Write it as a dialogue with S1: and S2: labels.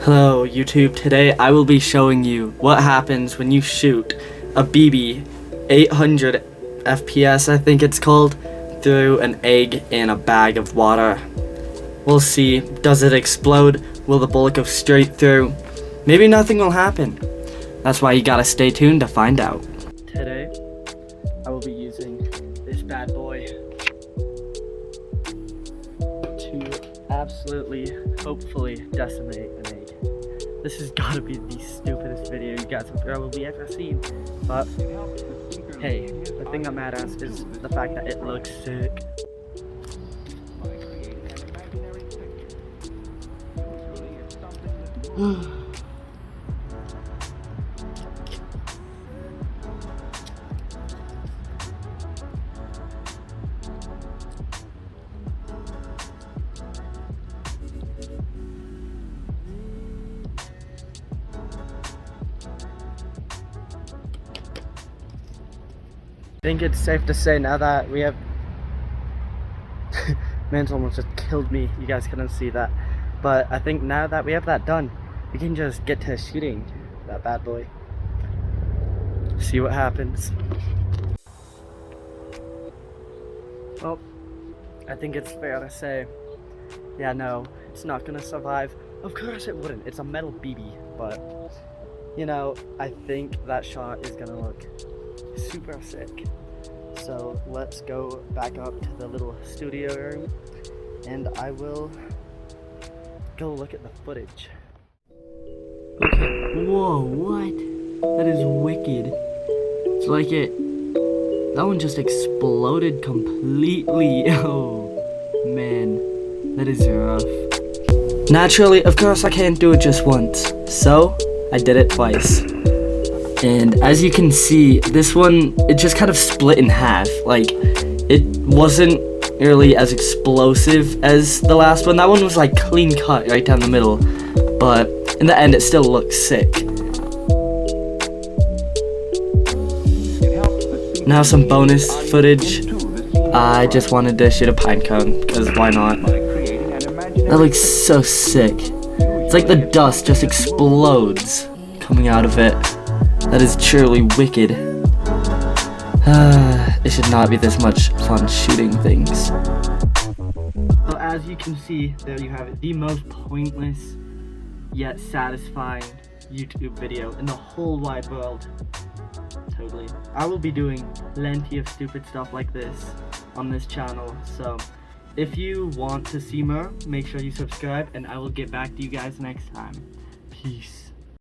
S1: Hello YouTube, today I will be showing you what happens when you shoot a BB 800 FPS I think it's called through an egg in a bag of water. We'll see, does it explode? Will the bullet go straight through? Maybe nothing will happen. That's why you gotta stay tuned to find out. Today I will be using this bad boy to absolutely, hopefully decimate an egg. This has gotta be the stupidest video you guys have probably ever seen, but hey, the thing that matters is the fact that it looks sick. I think it's safe to say now that we have man's almost just killed me, you guys couldn't see that, but I think now that we have that done, we can just get to shooting that bad boy, see what happens. Well, I think it's fair to say, yeah, no, it's not gonna survive. Of course it wouldn't, it's a metal BB, but you know, I think that shot is gonna look super sick. So let's go back up to the little studio room and I will go look at the footage. Okay, whoa, what? That is wicked. It's like that one just exploded completely. Oh man, that is rough. Naturally, of course I can't do it just once, so I did it twice. And as you can see, this one, it just kind of split in half. Like, it wasn't really as explosive as the last one. That one was like clean cut right down the middle. But in the end, it still looks sick. Now some bonus footage. I just wanted to shoot a pine cone, because why not? That looks so sick. It's like the dust just explodes coming out of it. That is truly wicked. It should not be this much fun shooting things. So as you can see, there you have it. The most pointless yet satisfying YouTube video in the whole wide world. Totally. I will be doing plenty of stupid stuff like this on this channel. So if you want to see more, make sure you subscribe and I will get back to you guys next time. Peace.